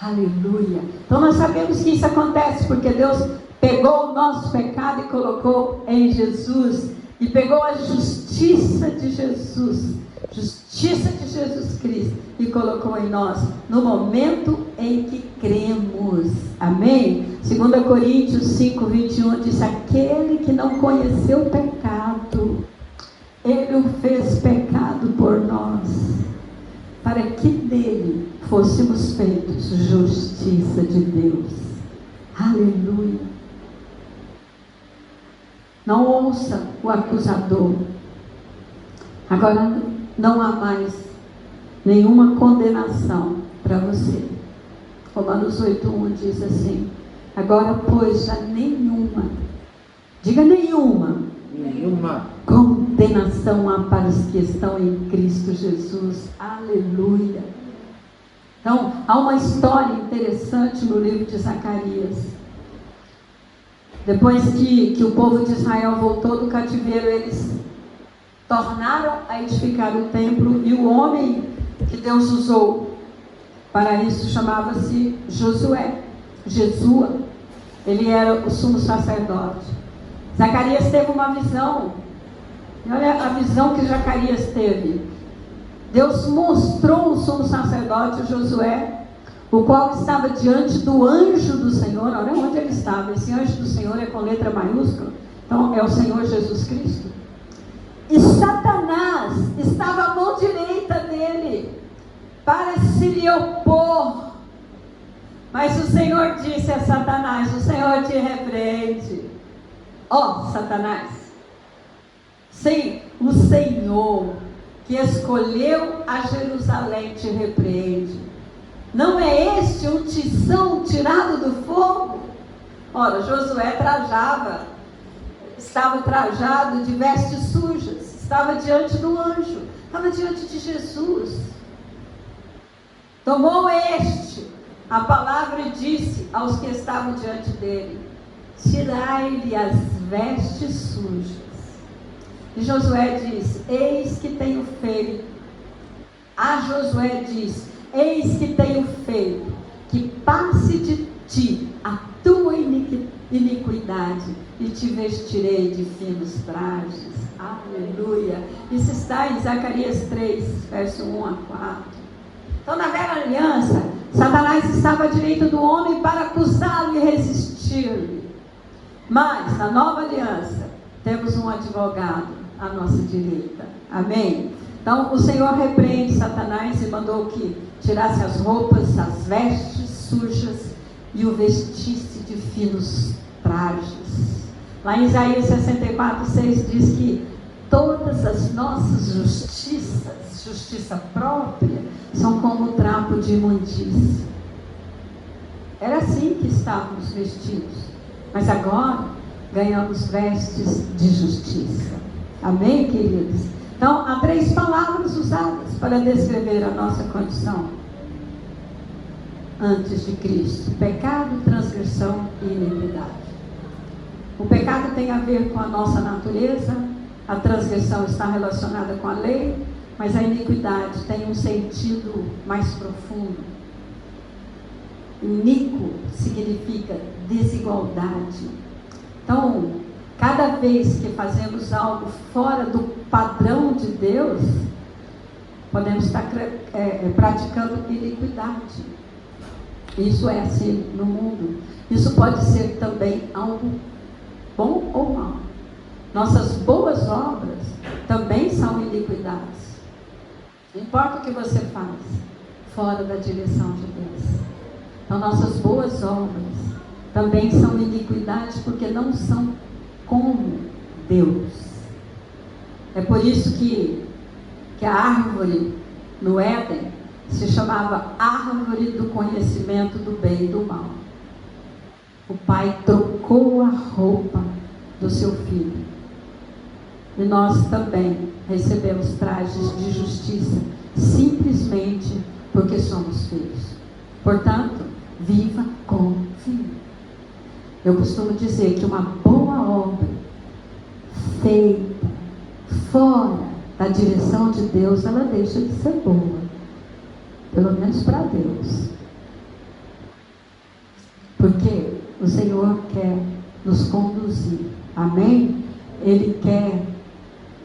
Aleluia. Então nós sabemos que isso acontece porque Deus pegou o nosso pecado e colocou em Jesus, e pegou a justiça de Jesus Cristo, e colocou em nós, no momento em que cremos. Amém? 2 Coríntios 5, 21 diz: aquele que não conheceu o pecado, ele o fez pecado por nós, para que nele fôssemos feitos justiça de Deus. Aleluia. Não ouça o acusador. Agora não há mais nenhuma condenação para você. Romanos 8:1 diz assim: agora pois já nenhuma, diga nenhuma condenação há para os que estão em Cristo Jesus. Aleluia. Então há uma história interessante no livro de Zacarias. Depois que o povo de Israel voltou do cativeiro, eles tornaram a edificar o templo, e o homem que Deus usou para isso chamava-se Josué, Jesua. Ele era o sumo sacerdote. Zacarias teve uma visão, e olha a visão que Zacarias teve. Deus mostrou o sumo sacerdote Josué, o qual estava diante do anjo do Senhor. Olha onde ele estava. Esse anjo do Senhor é com letra maiúscula, então é o Senhor Jesus Cristo. E Satanás estava à mão direita dele para se lhe opor. Mas o Senhor disse a Satanás: o Senhor te repreende. Ó Satanás, sim, o Senhor que escolheu a Jerusalém te repreende. Não é este um tição tirado do fogo? Ora, Josué estava trajado de vestes sujas, estava diante do anjo, estava diante de Jesus. Tomou a palavra e disse aos que estavam diante dele: tirai-lhe as vestes sujas. E Josué disse: eis que tenho feito. A Josué disse: eis que tenho feito que passe de ti a tua iniquidade, e te vestirei de finos trajes. Aleluia. Isso está em Zacarias 3, verso 1 a 4. Então, na velha aliança, Satanás estava à direita do homem para acusá-lo e resistir-lhe. Mas, na nova aliança, temos um advogado à nossa direita. Amém? Então, o Senhor repreende Satanás e mandou que tirasse as roupas, as vestes sujas, e o vestisse de finos trajes. Lá em Isaías 64:6 diz que todas as nossas justiças, justiça própria, são como o trapo de imundícia. Era assim que estávamos vestidos, mas agora ganhamos vestes de justiça. Amém, queridos? Então, há 3 palavras usadas para descrever a nossa condição antes de Cristo: pecado, transgressão e iniquidade. O pecado tem a ver com a nossa natureza, a transgressão está relacionada com a lei, mas a iniquidade tem um sentido mais profundo. Iníquo significa desigualdade. Então, cada vez que fazemos algo fora do padrão de Deus, podemos estar praticando iniquidade. Isso é assim no mundo. Isso pode ser também algo bom ou mal. Nossas boas obras também são iniquidades. Não importa o que você faz fora da direção de Deus. Então, nossas boas obras também são iniquidades, porque não são como Deus. É por isso que a árvore no Éden se chamava árvore do conhecimento do bem e do mal. O pai trocou a roupa do seu filho. E nós também recebemos trajes de justiça, simplesmente porque somos filhos. Portanto, viva como filho. Eu costumo dizer que uma boa obra feita fora da direção de Deus, ela deixa de ser boa. Pelo menos para Deus. o Senhor quer nos conduzir. Amém? Ele quer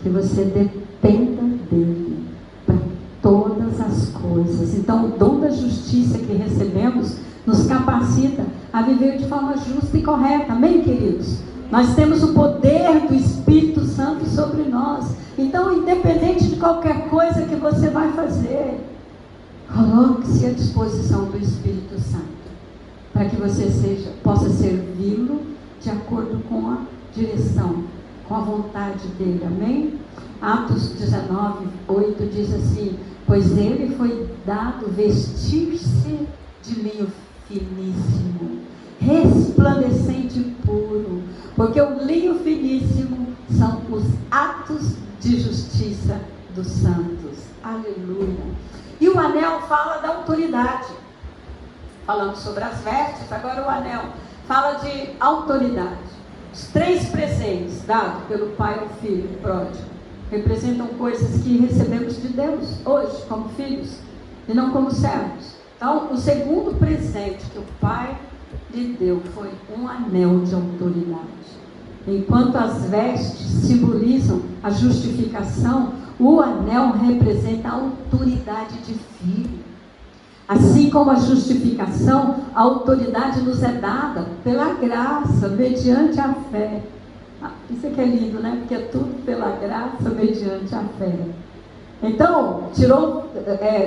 que você dependa dele para todas as coisas. Então, o dom da justiça que recebemos nos capacita a viver de forma justa e correta. Amém, queridos? Nós temos o poder do Espírito Santo sobre nós. Então, independente de qualquer coisa que você vai fazer, coloque-se à disposição do Espírito Santo, para que você possa servi-lo de acordo com a direção, com a vontade dele. Amém? Atos 19, 8 diz assim: pois ele foi dado vestir-se de linho finíssimo, resplandecente e puro, porque o linho finíssimo são os atos de justiça dos santos. Aleluia. E o anel fala da autoridade. Falando sobre as vestes, agora o anel fala de autoridade. Os 3 presentes dados pelo pai ao filho pródigo representam coisas que recebemos de Deus hoje como filhos e não como servos. Então, o segundo presente que o pai lhe deu foi um anel de autoridade. Enquanto as vestes simbolizam a justificação, o anel representa a autoridade de filho. Assim como a justificação, a autoridade nos é dada pela graça, mediante a fé. Isso aqui é lindo, né? Porque é tudo pela graça, mediante a fé. Então, tirou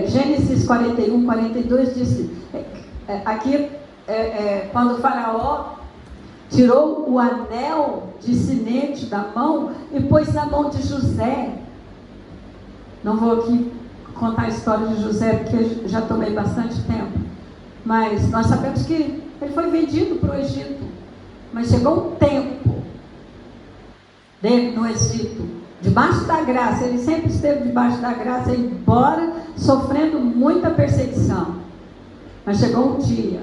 Gênesis 41, 42, disse, quando o faraó tirou o anel de sinete da mão e pôs na mão de José. Não vou aqui contar a história de José, porque já tomei bastante tempo. Mas nós sabemos que ele foi vendido para o Egito. Mas chegou um tempo dele no Egito, debaixo da graça. Ele sempre esteve debaixo da graça, embora sofrendo muita perseguição. Mas chegou um dia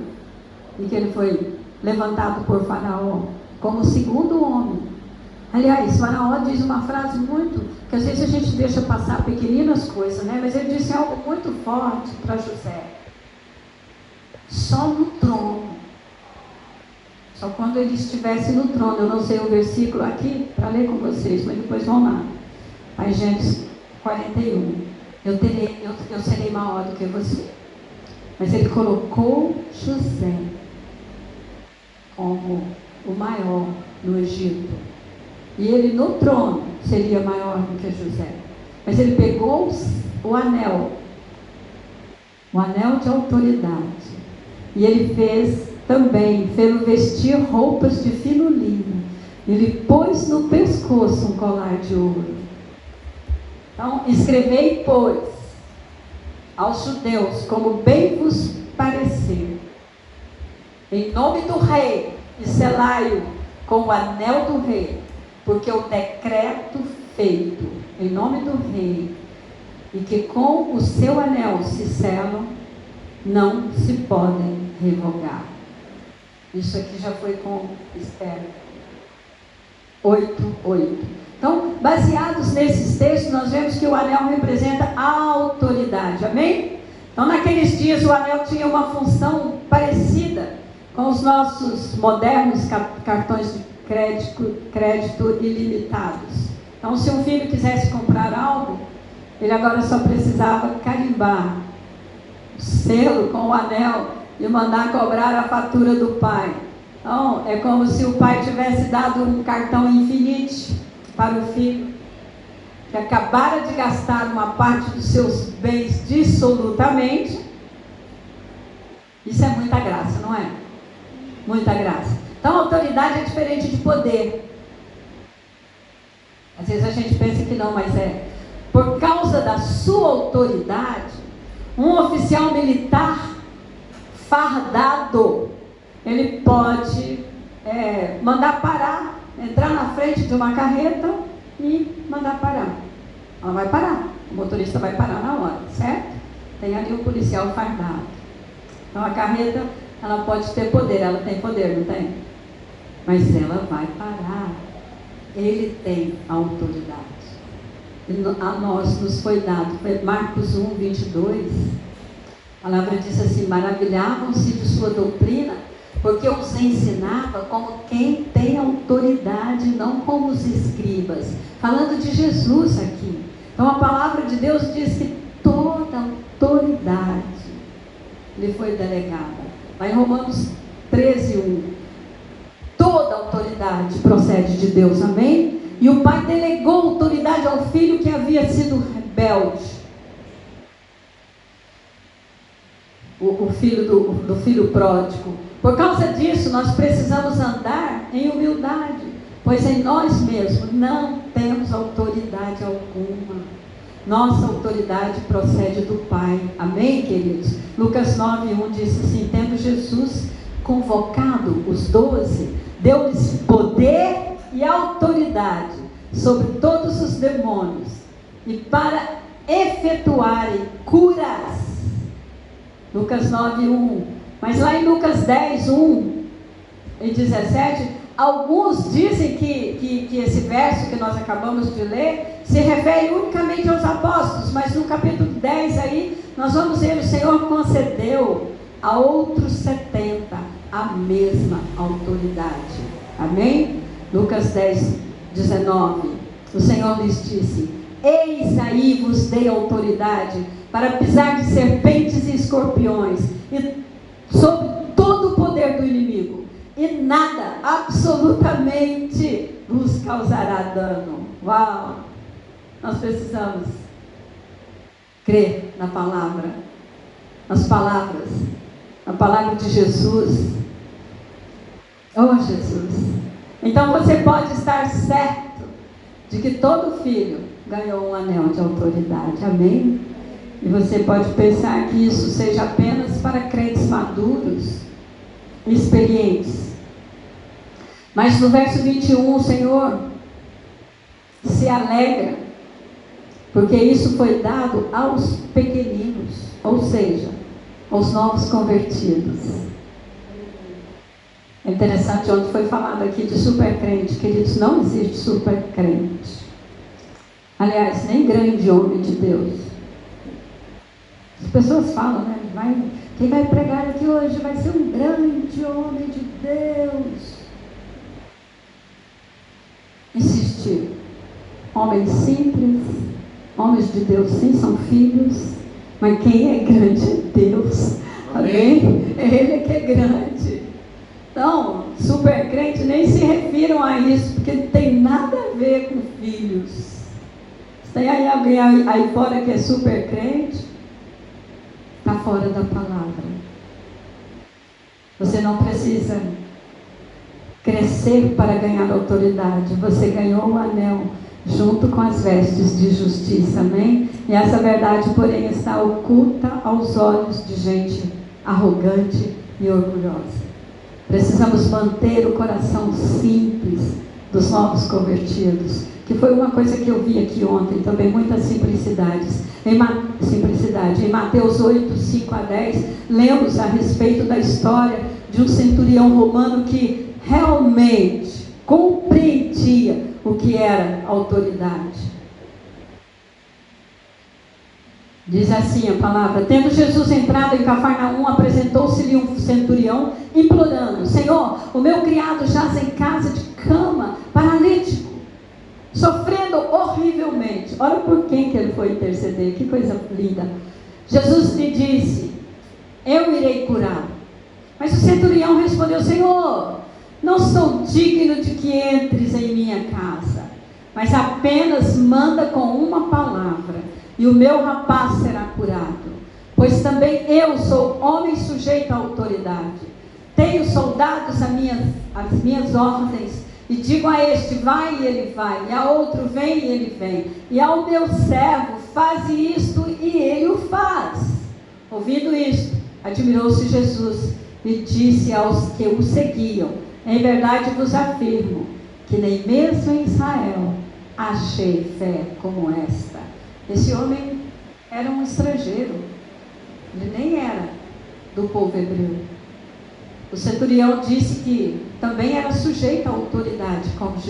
em que ele foi levantado por Faraó como o segundo homem. Aliás, Faraó diz uma frase muito, que às vezes a gente deixa passar pequeninas coisas, né? Mas ele disse algo muito forte para José: só no trono, só quando ele estivesse no trono. Eu não sei o versículo aqui para ler com vocês, mas depois vão lá. Aí, Gênesis 41, eu serei maior do que você. Mas ele colocou José como o maior no Egito. E ele no trono seria maior do que José. Mas ele pegou o anel de autoridade. E ele fez vestir roupas de fino linho. Ele pôs no pescoço um colar de ouro. Então, escrevei, pois, aos judeus, como bem vos parecer, em nome do rei, e selai-o com o anel do rei, porque o decreto feito em nome do rei, e que com o seu anel se selam, não se podem revogar. Isso aqui já foi com Esther 8:8. Então, baseados nesses textos, nós vemos que o anel representa a autoridade. Amém? Então, naqueles dias, o anel tinha uma função parecida com os nossos modernos cartões de crédito ilimitados. Então, se um filho quisesse comprar algo, ele agora só precisava carimbar o selo com o anel e mandar cobrar a fatura do pai. Então, é como se o pai tivesse dado um cartão Infinite para o filho, que acabara de gastar uma parte dos seus bens dissolutamente. Isso é muita graça, não é? Muita graça. Então, autoridade é diferente de poder. Às vezes a gente pensa que não, mas é. Por causa da sua autoridade, um oficial militar fardado, ele pode mandar parar, entrar na frente de uma carreta e mandar parar. Ela vai parar, o motorista vai parar na hora, certo? Tem ali o policial fardado. Então a carreta, ela pode ter poder, ela tem poder, não tem? Mas ela vai parar. Ele tem a autoridade. A nós nos foi dado, Marcos 1:22, a palavra diz assim: maravilhavam-se de sua doutrina, porque os ensinava como quem tem autoridade, não como os escribas. Falando de Jesus aqui. Então a palavra de Deus diz que toda autoridade lhe foi delegada. Lá em Romanos 13:1. Toda autoridade procede de Deus, amém? E o pai delegou autoridade ao filho que havia sido rebelde. O filho do filho pródigo. Por causa disso, nós precisamos andar em humildade, pois em nós mesmos não temos autoridade alguma. Nossa autoridade procede do Pai. Amém, queridos? Lucas 9:1 diz assim: tendo Jesus convocado os 12, deu-lhes poder e autoridade sobre todos os demônios e para efetuarem curas. Lucas 9:1. Mas lá em Lucas 10:1 e 17, alguns dizem que esse verso que nós acabamos de ler se refere unicamente aos apóstolos, mas no capítulo 10 aí, nós vamos ver, o Senhor concedeu a outros 70 a mesma autoridade. Amém? Lucas 10:19. O Senhor lhes disse: eis aí vos dei autoridade para pisar de serpentes e escorpiões e sobre todo o poder do inimigo, e nada absolutamente vos causará dano. Uau! Nós precisamos crer na palavra, nas palavras, na palavra de Jesus. Oh, Jesus! Então você pode estar certo de que todo filho ganhou um anel de autoridade. Amém? E você pode pensar que isso seja apenas para crentes maduros, experientes. Mas no verso 21, o Senhor se alegra, porque isso foi dado aos pequeninos, ou seja, aos novos convertidos. É interessante, ontem foi falado aqui de supercrente. Queridos, não existe supercrente. Aliás, nem grande homem de Deus. As pessoas falam, né? Quem vai pregar aqui hoje vai ser um grande homem de Deus. Insistir. Homens simples, homens de Deus sim são filhos, mas quem é grande é Deus. Amém? É Ele que é grande. Então, super crente, nem se refiram a isso, porque não tem nada a ver com filhos. Se tem aí alguém aí fora que é super crente, está fora da palavra. Você não precisa crescer para ganhar autoridade. Você ganhou o anel junto com as vestes de justiça, amém? E essa verdade, porém, está oculta aos olhos de gente arrogante e orgulhosa. Precisamos manter o coração simples dos novos convertidos, que foi uma coisa que eu vi aqui ontem também, muitas simplicidades. Em Mateus 8:5-10, lemos a respeito da história de um centurião romano que realmente compreendia o que era autoridade. Diz assim a palavra: tendo Jesus entrado em Cafarnaum, apresentou-se-lhe um centurião, implorando: Senhor, o meu criado jaz em casa de cama, paralítico, sofrendo horrivelmente. Olha por quem que ele foi interceder, que coisa linda. Jesus lhe disse: eu irei curá-lo. Mas o centurião respondeu: Senhor, não sou digno de que entres em minha casa, mas apenas manda com uma palavra, e o meu rapaz será curado. Pois também eu sou homem sujeito à autoridade. Tenho soldados às minhas ordens, e digo a este: vai, e ele vai, e a outro: vem, e ele vem, e ao meu servo: faze isto, e ele o faz. Ouvindo isto, admirou-se Jesus e disse aos que o seguiam: em verdade vos afirmo que nem mesmo em Israel achei fé como esta. Esse homem era um estrangeiro, ele nem era do povo hebreu. O centurião disse que também era sujeito à autoridade como Jesus.